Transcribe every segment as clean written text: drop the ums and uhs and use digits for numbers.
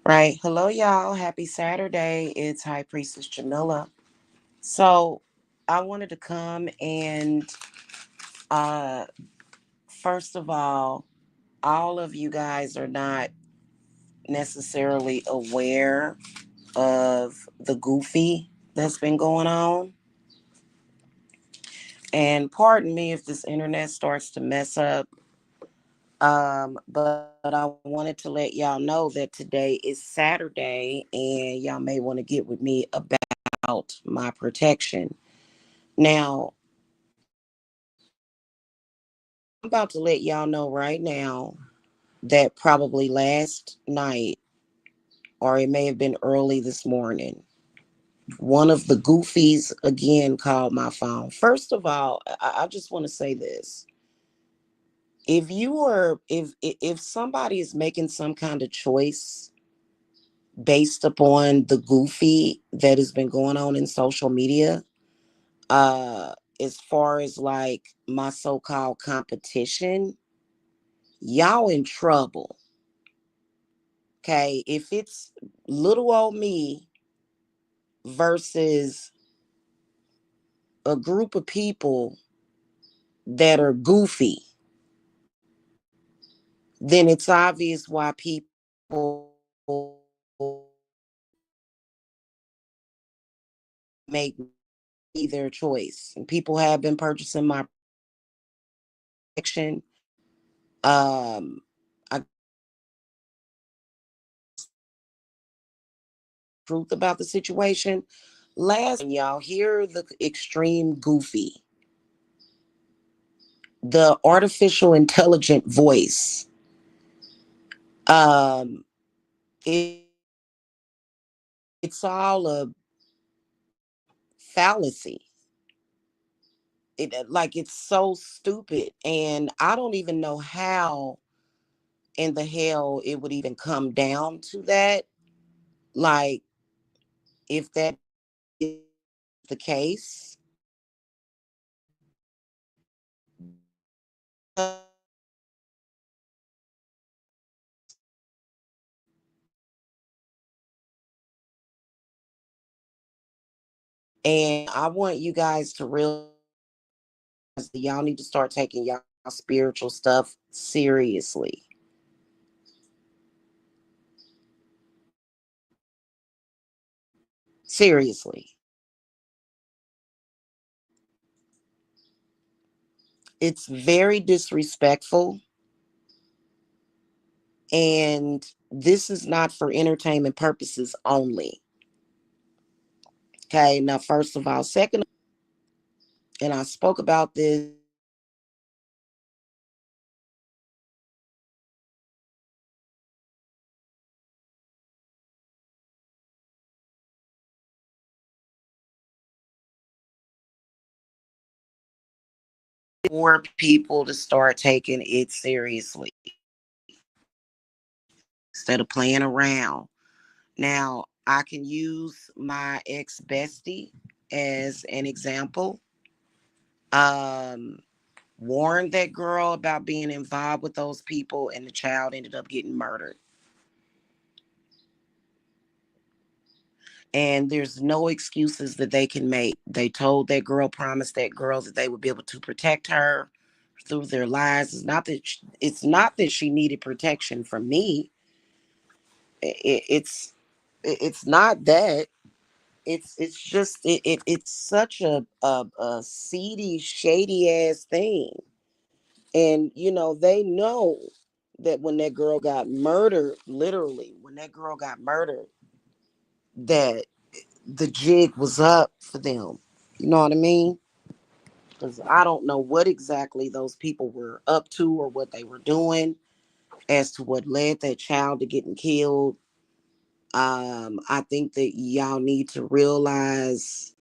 Right. Hello, y'all. Happy Saturday. It's High Priestess Jamila. So, I wanted to come and, uh, first of all of you guys are not necessarily aware of the goofy that's been going on. And pardon me if this internet starts to mess up. But I wanted to let y'all know that today is Saturday and y'all may want to get with me about my protection. Now, I'm about to let y'all know right now that probably last night, or it may have been early this morning, one of the goofies again called my phone. First of all, I just want to say this. If somebody is making some kind of choice based upon the goofy that has been going on in social media, uh as far as like my so-called competition, y'all in trouble. Okay, if it's little old me versus a group of people that are goofy, then it's obvious why people make me their choice. And people have been purchasing my protection. I truth about the situation. Last y'all hear the extreme goofy, the artificial intelligent voice. Um, it, it's all a fallacy. Like it's so stupid, and I don't even know how in the hell it would even come down to that. Like if that is the case, and I want you guys to realize that y'all need to start taking y'all spiritual stuff seriously. Seriously. It's very disrespectful, and this is not for entertainment purposes only. Okay, now, first of all, second, and I spoke about this for people to start taking it seriously instead of playing around. Now, I can use my ex bestie as an example. Um, Warned that girl about being involved with those people, and the child ended up getting murdered. And there's no excuses that they can make. They told that girl, promised that girl that they would be able to protect her through their lives. It's not that she needed protection from me. It's not that. It's just it's such a seedy, shady ass thing. And they know that when that girl got murdered, literally when that girl got murdered, that the jig was up for them. You know what I mean? Because I don't know what exactly those people were up to or what they were doing as to what led that child to getting killed. I think that y'all need to realize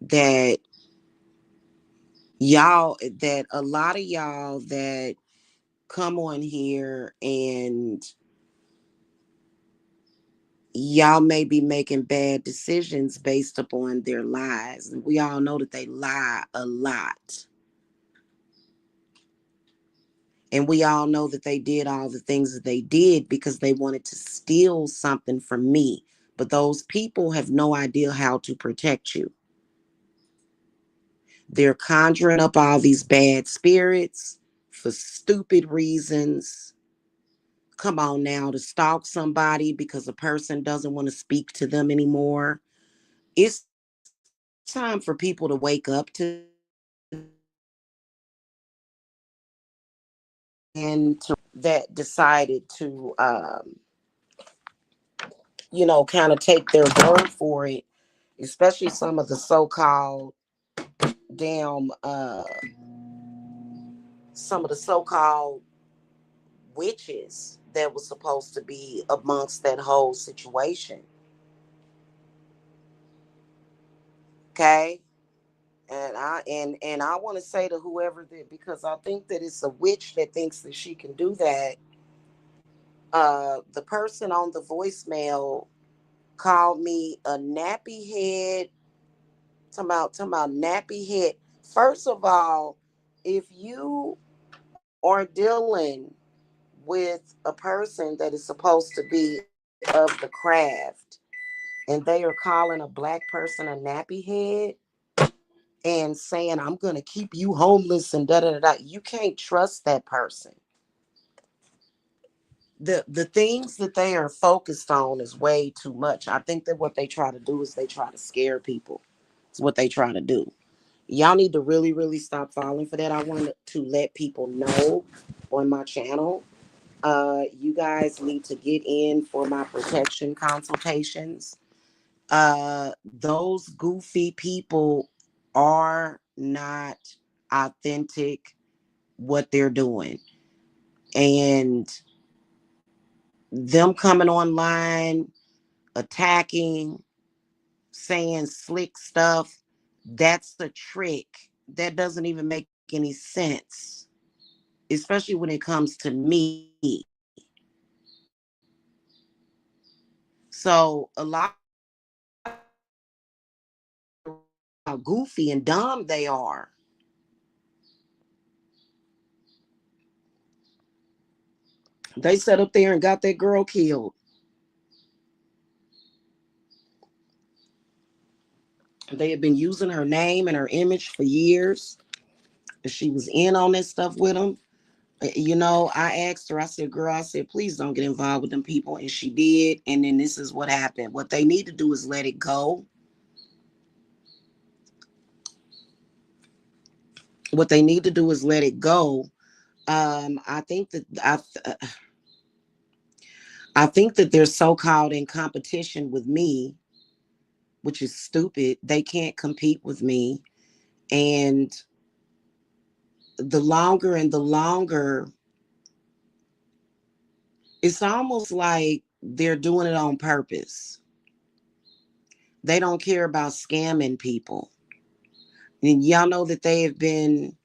that that a lot of y'all that come on here and y'all may be making bad decisions based upon their lies. And we all know that they lie a lot. And we all know that they did all the things that they did because they wanted to steal something from me. But those people have no idea how to protect you. They're conjuring up all these bad spirits for stupid reasons. Come on now, to stalk somebody because a person doesn't want to speak to them anymore. It's time for people to wake up to and to that decided to kind of take their word for it, especially some of the so-called damn some of the so-called witches that was supposed to be amongst that whole situation. Okay. And I want to say to whoever that, because I think that it's a witch that thinks that she can do that. The person on the voicemail called me a nappy head. Talking about nappy head. First of all, if you are dealing with a person that is supposed to be of the craft and they are calling a black person a nappy head and saying, I'm going to keep you homeless and da da da da, you can't trust that person. The things that they are focused on is way too much. I think that what they try to do is they try to scare people. It's what they try to do. Y'all need to really, really stop falling for that. I wanted to let people know on my channel. You guys need to get in for my protection consultations. Those goofy people are not authentic what they're doing. And them coming online, attacking, saying slick stuff, that's a trick. That doesn't even make any sense, especially when it comes to me. So a lot of how goofy and dumb they are. They sat up there and got that girl killed. They had been using her name and her image for years. She was in on this stuff with them. I asked her, I said, girl, I said, please don't get involved with them people. And she did. And then this is what happened. What they need to do is let it go. What they need to do is let it go. I think that I think that they're so called in competition with me, which is stupid. They can't compete with me. And the longer, it's almost like they're doing it on purpose. They don't care about scamming people. And y'all know that they have been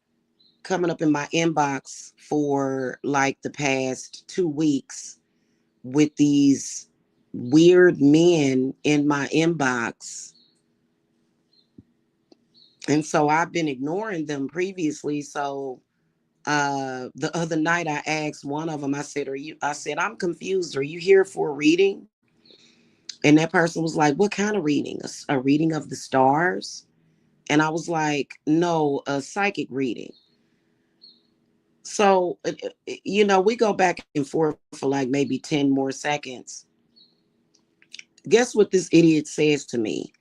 coming up in my inbox for like the past 2 weeks with these weird men in my inbox. And so I've been ignoring them previously. So the other night I asked one of them, I said, I'm confused. Are you here for a reading? And that person was like, what kind of reading? A reading of the stars? And I was like, no, a psychic reading. So, we go back and forth for like maybe 10 more seconds. Guess what this idiot says to me?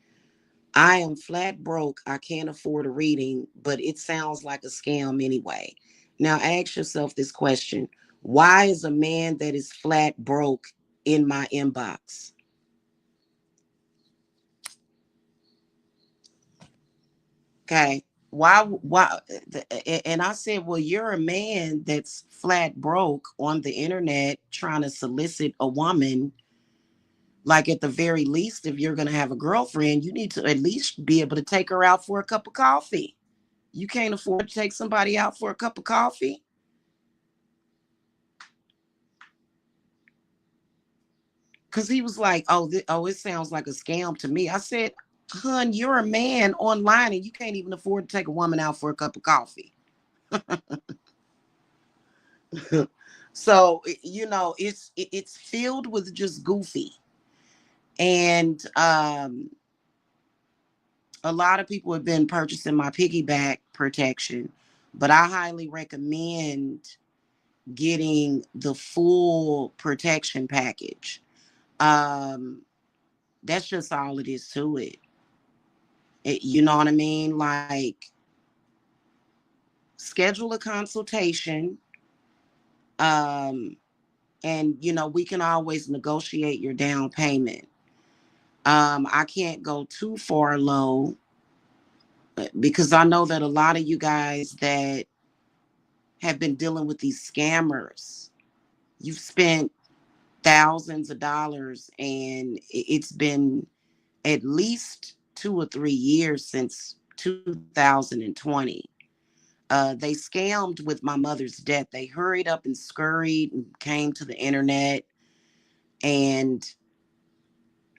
I am flat broke. I can't afford a reading, but it sounds like a scam anyway. Now, ask yourself this question. Why is a man that is flat broke in my inbox? Okay. Why? And I said, well, you're a man that's flat broke on the internet trying to solicit a woman. Like, at the very least, if you're going to have a girlfriend, you need to at least be able to take her out for a cup of coffee. You can't afford to take somebody out for a cup of coffee. Because he was like, oh, it sounds like a scam to me. I said, hun, you're a man online and you can't even afford to take a woman out for a cup of coffee. So you know, it's filled with just goofy. And a lot of people have been purchasing my piggyback protection, but I highly recommend getting the full protection package. Um, that's just all it is to it. You know what I mean? Like, schedule a consultation. Um, and you know, we can always negotiate your down payment. I can't go too far low because I know that a lot of you guys that have been dealing with these scammers, you've spent thousands of dollars, and it's been at least 2 or 3 years since 2020. They scammed with my mother's death. They hurried up and scurried and came to the internet and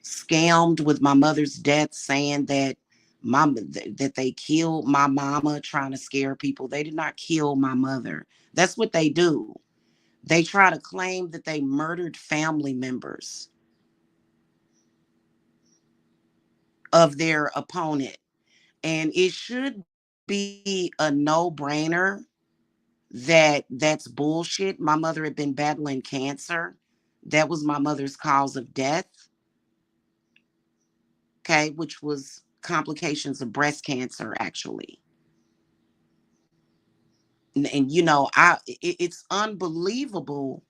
scammed with my mother's death, saying that that they killed my mama, trying to scare people. They did not kill my mother. That's what they do. They try to claim that they murdered family members of their opponent. And it should be a no-brainer that that's bullshit. My mother had been battling cancer. That was my mother's cause of death, okay, which was complications of breast cancer, actually. And you know, it's unbelievable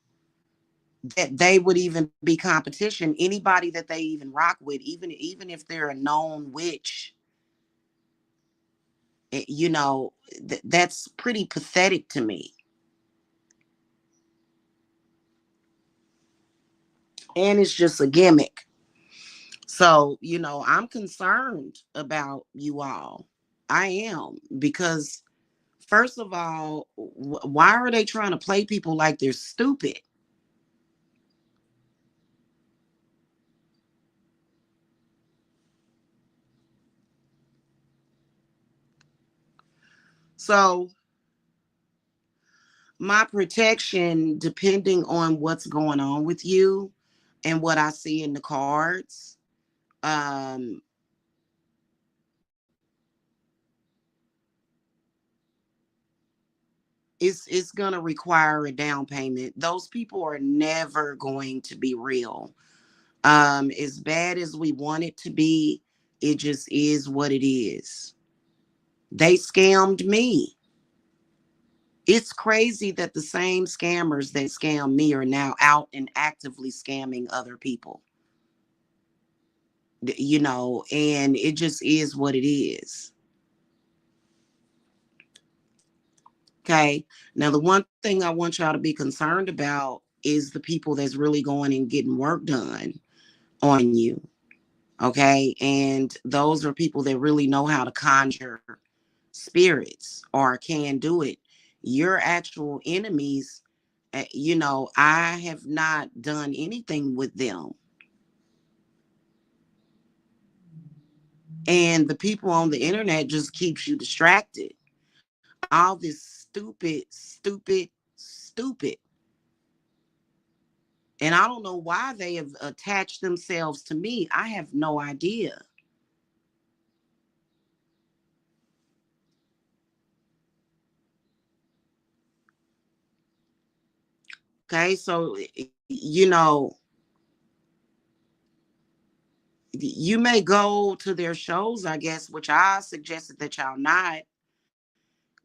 that they would even be competition. Anybody that they even rock with, even if they're a known witch, you know, that's pretty pathetic to me. And it's just a gimmick. So, you know, I'm concerned about you all. I am, because first of all, why are they trying to play people like they're stupid? So, my protection, depending on what's going on with you and what I see in the cards, um, it's gonna require a down payment. Those people are never going to be real. As bad as we want it to be, it just is what it is. They scammed me. It's crazy that the same scammers that scam me are now out and actively scamming other people. You know, and it just is what it is. Okay. Now, the one thing I want y'all to be concerned about is the people that's really going and getting work done on you. Okay. And those are people that really know how to conjure spirits or can do it. Your actual enemies, you know, I have not done anything with them. And the people on the internet just keeps you distracted. All this stupid, stupid, stupid. And I don't know why they have attached themselves to me. I have no idea. Okay, so you know, you may go to their shows, I guess, which I suggested that y'all not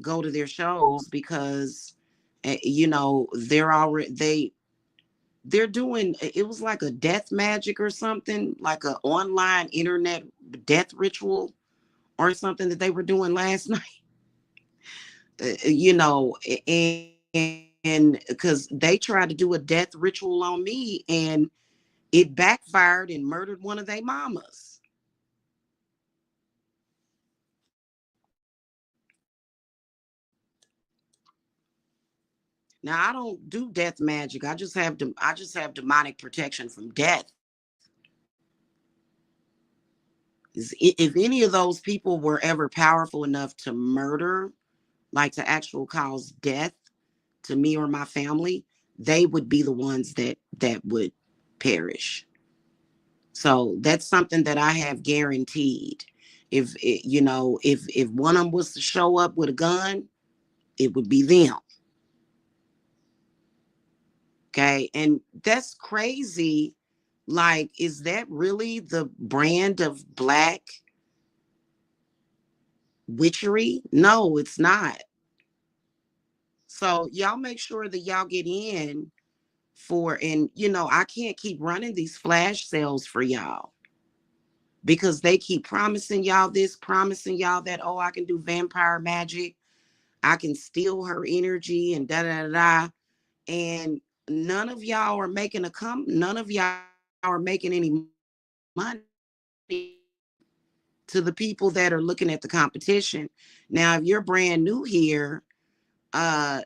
go to their shows because you know, they're doing, it was like a death magic or something, like an online internet death ritual or something that they were doing last night. You know, and because they tried to do a death ritual on me and it backfired and murdered one of their mamas. Now I don't do death magic. I just have demonic protection from death. If any of those people were ever powerful enough to murder, like to actual cause death, to me or my family, they would be the ones that would perish. So that's something that I have guaranteed. If one of them was to show up with a gun, it would be them. Okay. And that's crazy. Like, is that really the brand of black witchery? No, it's not. So y'all make sure that y'all get in for, and I can't keep running these flash sales for y'all because they keep promising y'all this, promising y'all that, oh, I can do vampire magic. I can steal her energy and da da da da. And none of y'all are making none of y'all are making any money to the people that are looking at the competition. Now, if you're brand new here,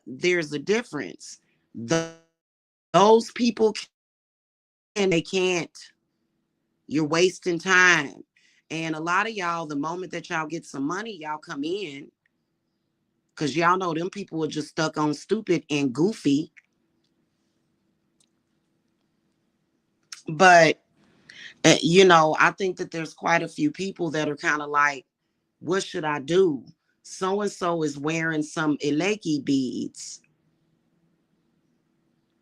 there's a difference. Those people can, they can't. You're wasting time. And a lot of y'all, the moment that y'all get some money, y'all come in because y'all know them people are just stuck on stupid and goofy. But, I think that there's quite a few people that are kind of like, what should I do? So and so is wearing some Eleki beads,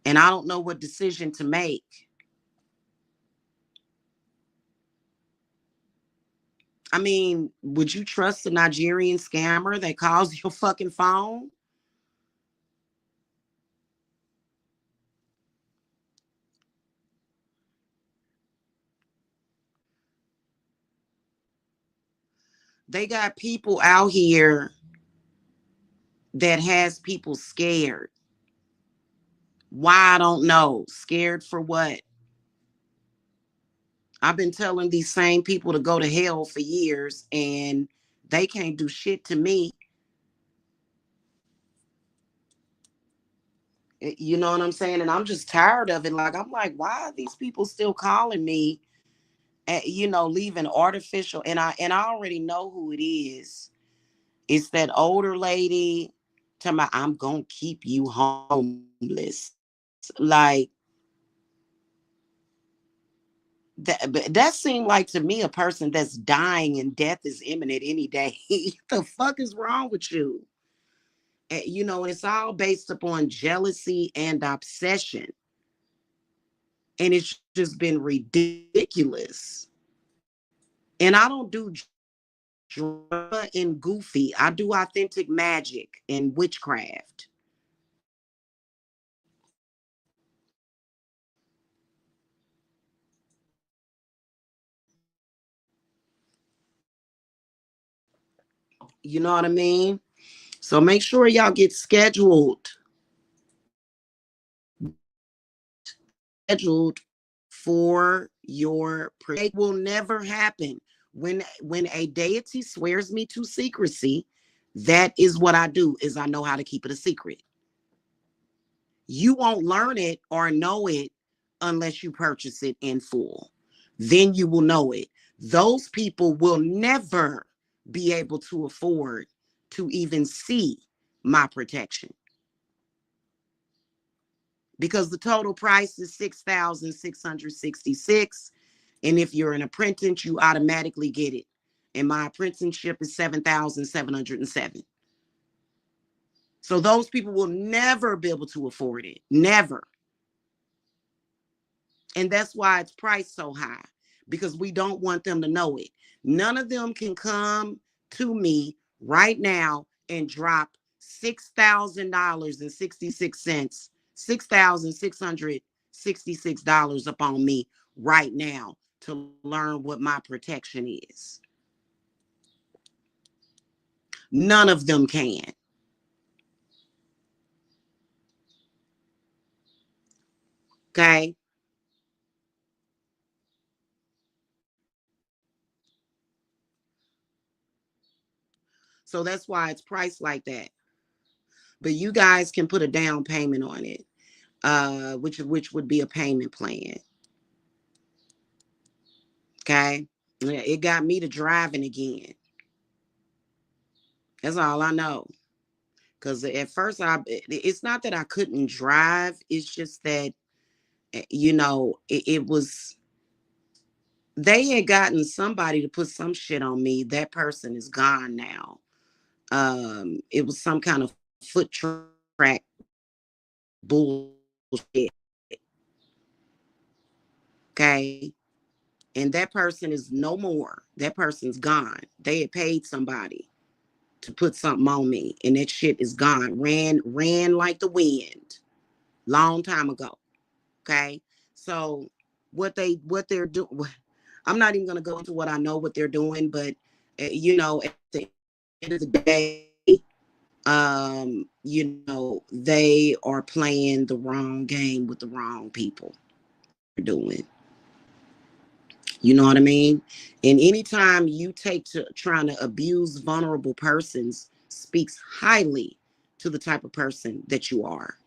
and I don't know what decision to make. I mean, would you trust a Nigerian scammer that calls your fucking phone? They got people out here that has people scared. Why? I don't know. Scared for what? I've been telling these same people to go to hell for years, and they can't do shit to me. You know what I'm saying? And I'm just tired of it. Like, I'm like, why are these people still calling me? Leaving artificial, and I already know who it is. It's that older lady talking about, I'm gonna keep you homeless. Like, that seemed like to me a person that's dying and death is imminent any day. The fuck is wrong with you? And it's all based upon jealousy and obsession. And it's just been ridiculous. And I don't do drama and goofy. I do authentic magic and witchcraft. You know what I mean? So make sure y'all get scheduled for your it will never happen. When a deity swears me to secrecy, that is what I do, is I know how to keep it a secret. You won't learn it or know it unless you purchase it in full. Then you will know it. Those people will never be able to afford to even see my protection because the total price is 6,666. And if you're an apprentice, you automatically get it. And my apprenticeship is 7,707. So those people will never be able to afford it. Never. And that's why it's priced so high, because we don't want them to know it. None of them can come to me right now and drop $6,066, $6,666 upon me right now to learn what my protection is. None of them can. Okay. So that's why it's priced like that. But you guys can put a down payment on it, which would be a payment plan. Okay. Yeah, it got me to driving again. That's all I know. Because at first, it's not that I couldn't drive. It's just that, it was, they had gotten somebody to put some shit on me. That person is gone now. It was some kind of foot track bullshit. Okay. And that person is no more. That person's gone. They had paid somebody to put something on me, and that shit is gone. Ran like the wind, long time ago. Okay, so what they're doing. I'm not even gonna go into what I know what they're doing, but at the end of the day, they are playing the wrong game with the wrong people. They're doing. You know what I mean? And anytime you take to trying to abuse vulnerable persons speaks highly to the type of person that you are.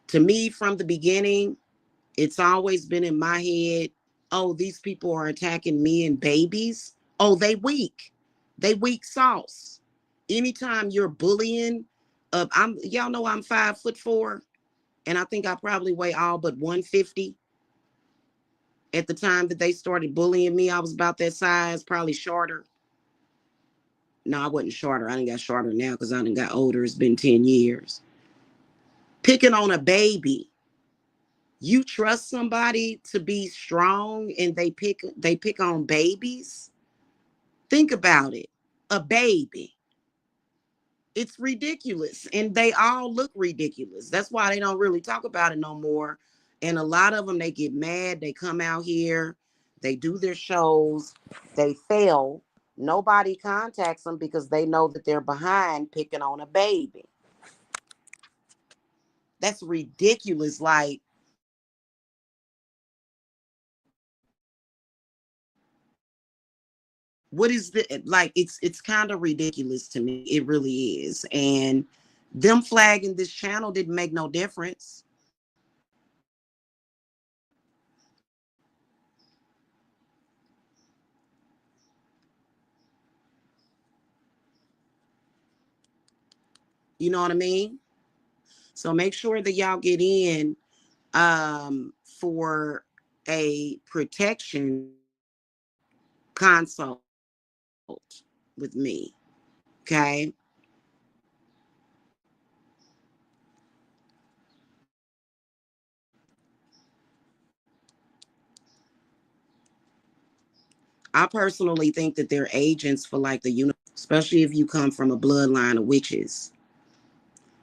To me, from the beginning, it's always been in my head, oh, these people are attacking me and babies. Oh, they weak. They weak sauce. Anytime you're bullying, y'all know I'm 5'4", and I think I probably weigh all but 150. At the time that they started bullying me, I was about that size, probably shorter. No, I wasn't shorter. I done got shorter now because I done got older. It's been 10 years. Picking on a baby. You trust somebody to be strong and they pick on babies? Think about it. A baby. It's ridiculous. And they all look ridiculous. That's why they don't really talk about it no more. And a lot of them, they get mad. They come out here. They do their shows. They fail. Nobody contacts them because they know that they're behind picking on a baby. That's ridiculous. Like, what is the like? It's kind of ridiculous to me. It really is. And them flagging this channel didn't make no difference. You know what I mean? So make sure that y'all get in for a protection consult with me. Okay. I personally think that they're agents for like the universe, especially if you come from a bloodline of witches.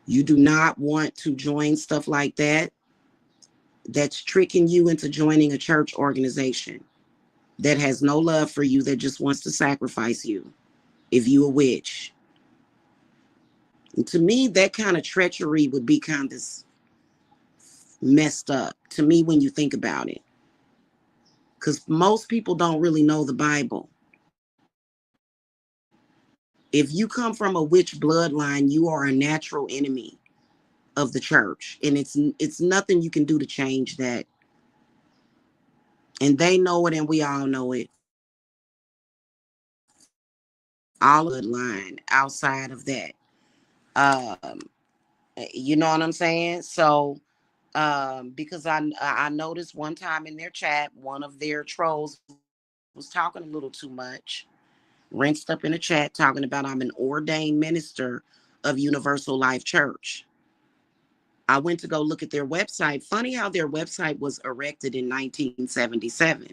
You do not want to join stuff like that. That's tricking you into joining a church organization that has no love for you, that just wants to sacrifice you if you a witch. And to me, that kind of treachery would be kind of messed up to me when you think about it. Because most people don't really know the Bible. If you come from a witch bloodline, you are a natural enemy of the church. And it's nothing you can do to change that. And they know it and we all know it. All bloodline outside of that. Um, you know what I'm saying? So because I noticed one time in their chat, one of their trolls was talking a little too much, rinsed up in the chat talking about I'm an ordained minister of Universal Life Church. I went to go look at their website. Funny how their website was erected in 1977.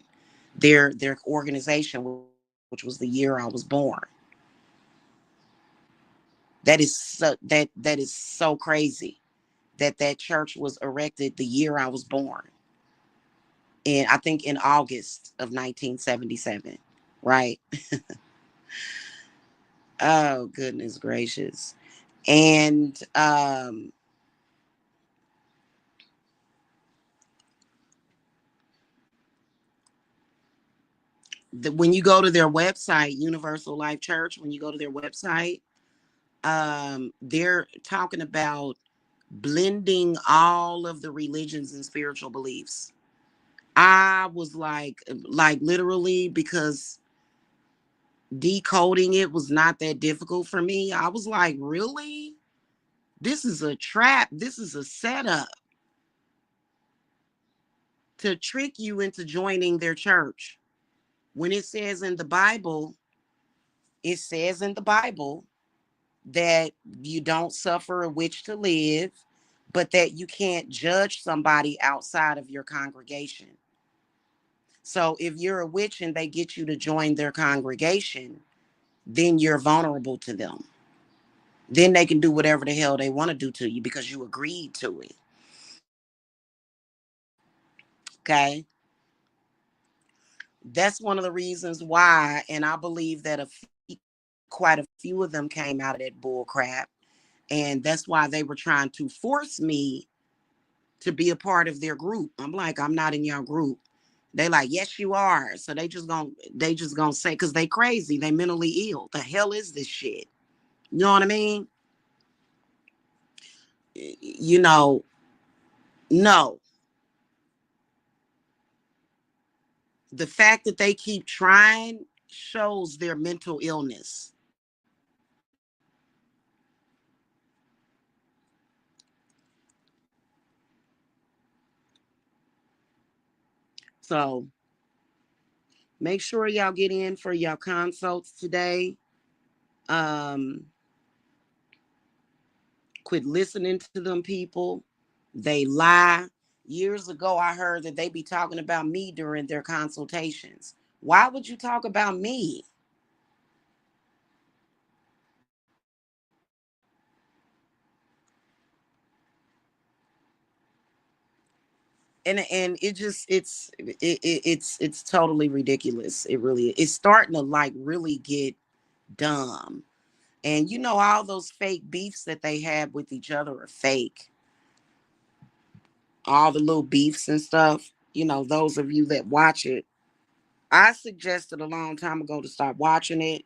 Their organization, which was the year I was born. That is so crazy that church was erected the year I was born. And I think in August of 1977, right? Oh, goodness gracious. And when you go to their website, Universal Life Church, when you go to their website, they're talking about blending all of the religions and spiritual beliefs. I was like literally, because Decoding it was not that difficult for me. I was like, really? This is a trap. This is a setup to trick you into joining their church. When it says in the Bible, it says in the Bible that you don't suffer a witch to live, but that you can't judge somebody outside of your congregation. So if you're a witch and they get you to join their congregation, then you're vulnerable to them. Then they can do whatever the hell they want to do to you because you agreed to it. Okay. That's one of the reasons why, and I believe that quite a few of them came out of that bull crap. And that's why they were trying to force me to be a part of their group. I'm like, I'm not in your group. They like, yes, you are. So they just gonna say, because they crazy, they mentally ill. The hell is this shit? You know what I mean? You know, no. The fact that they keep trying shows their mental illness. So make sure y'all get in for y'all consults today. Um, Quit listening to them people. They lie. Years ago, I heard that they be talking about me during their consultations. Why would you talk about me? And it just it's totally ridiculous. It really it's starting to like really get dumb. And you know all those fake beefs that they have with each other are fake. All the little beefs and stuff. You know, those of you that watch it, I suggested a long time ago to stop watching it.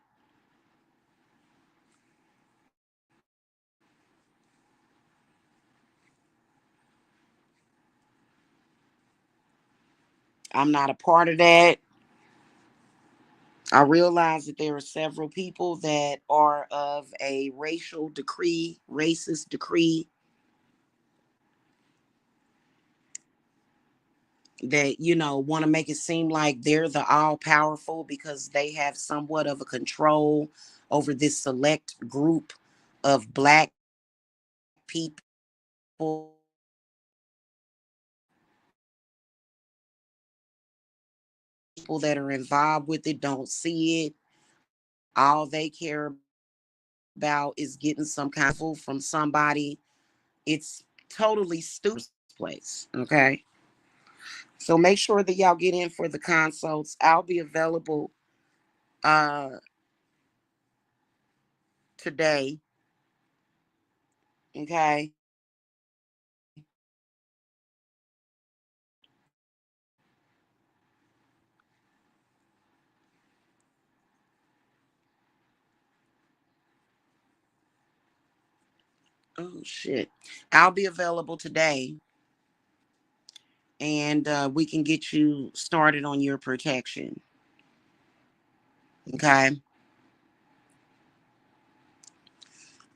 I'm not a part of that. I realize that there are several people that are of a racial decree, racist decree, that, you know, want to make it seem like they're the all powerful because they have somewhat of a control over this select group of Black people that are involved with it don't see it. All they care about is getting some kind of from somebody. It's totally stupid place. Okay. So make sure that y'all get in for the consults. I'll be available uh today. Okay. Oh shit. I'll be available today and we can get you started on your protection. Okay.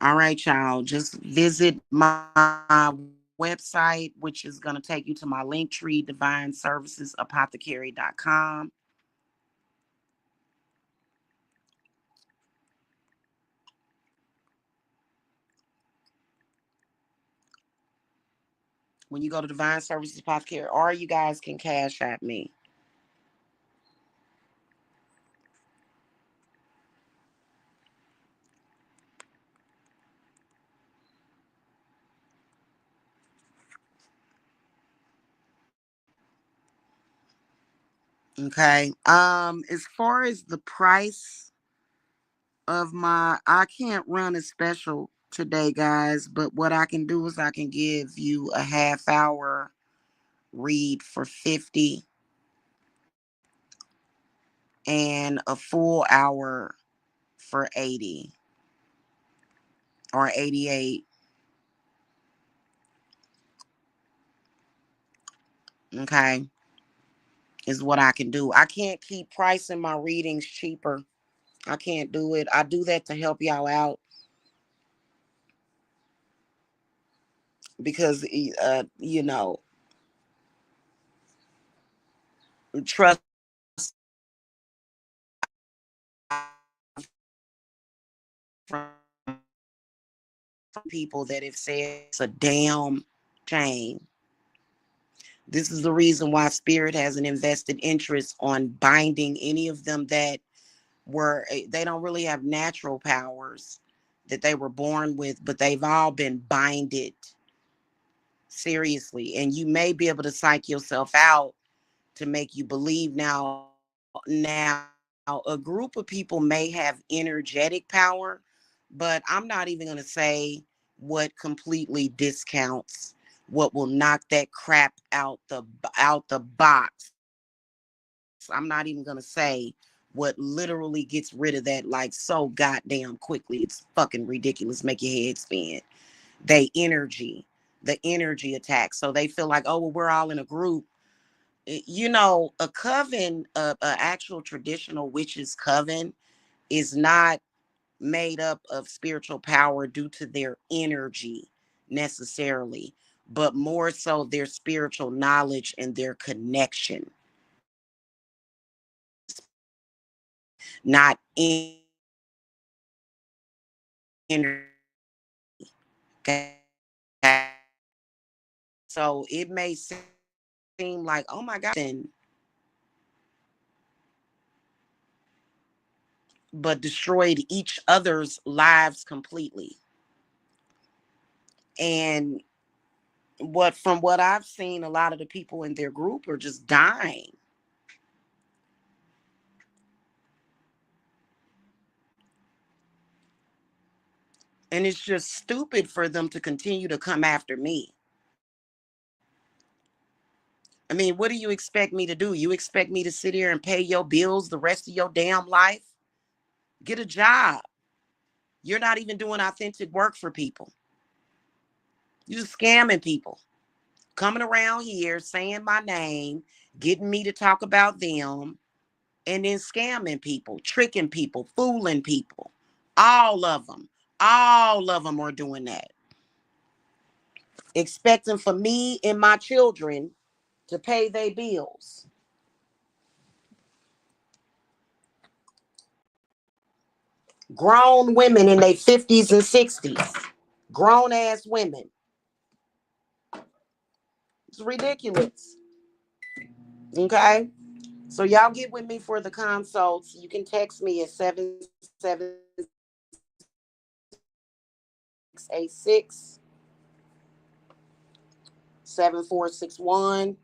All right, y'all. Just visit my website, which is going to take you to my link tree, divineservicesapothecary.com. When you go to Divine Services Apothecary, or you guys can cash at me. Okay. As far as the price of my, I can't run a special today, guys, but what I can do is I can give you a half hour read for 50 and a full hour for 80 or 88. Okay. Is what I can do. I can't keep pricing my readings cheaper. I can't do it. I do that to help y'all out because, trust from people that have said it's a damn shame. This is the reason why Spirit has an invested interest on binding any of them that they don't really have natural powers that they were born with, but they've all been binded seriously. And you may be able to psych yourself out to make you believe now a group of people may have energetic power, but I'm not even going to say what completely discounts what will knock that crap out the box. I'm not even going to say what literally gets rid of that like so goddamn quickly. It's fucking ridiculous. Make your head spin. The energy attack. So they feel like, oh, well, we're all in a group. A coven, a actual traditional witches coven, is not made up of spiritual power due to their energy necessarily, but more so their spiritual knowledge and their connection, not energy. So it may seem like, oh my God, but destroyed each other's lives completely. And from what I've seen, a lot of the people in their group are just dying. And it's just stupid for them to continue to come after me. I mean, what do you expect me to do? You expect me to sit here and pay your bills the rest of your damn life? Get a job. You're not even doing authentic work for people. You're scamming people. Coming around here saying my name, getting me to talk about them, and then scamming people, tricking people, fooling people. All of them. All of them are doing that. Expecting for me and my children to pay their bills. Grown women in their 50s and 60s. Grown ass women. It's ridiculous. Okay? So y'all get with me for the consults. You can text me at 786 7461.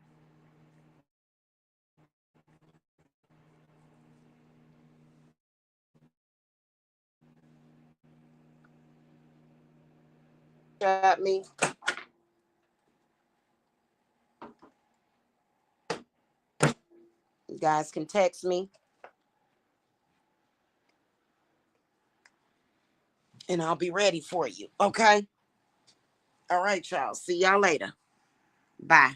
Chat me. You guys can text me and I'll be ready for you. Okay? All right, y'all. See y'all later. Bye.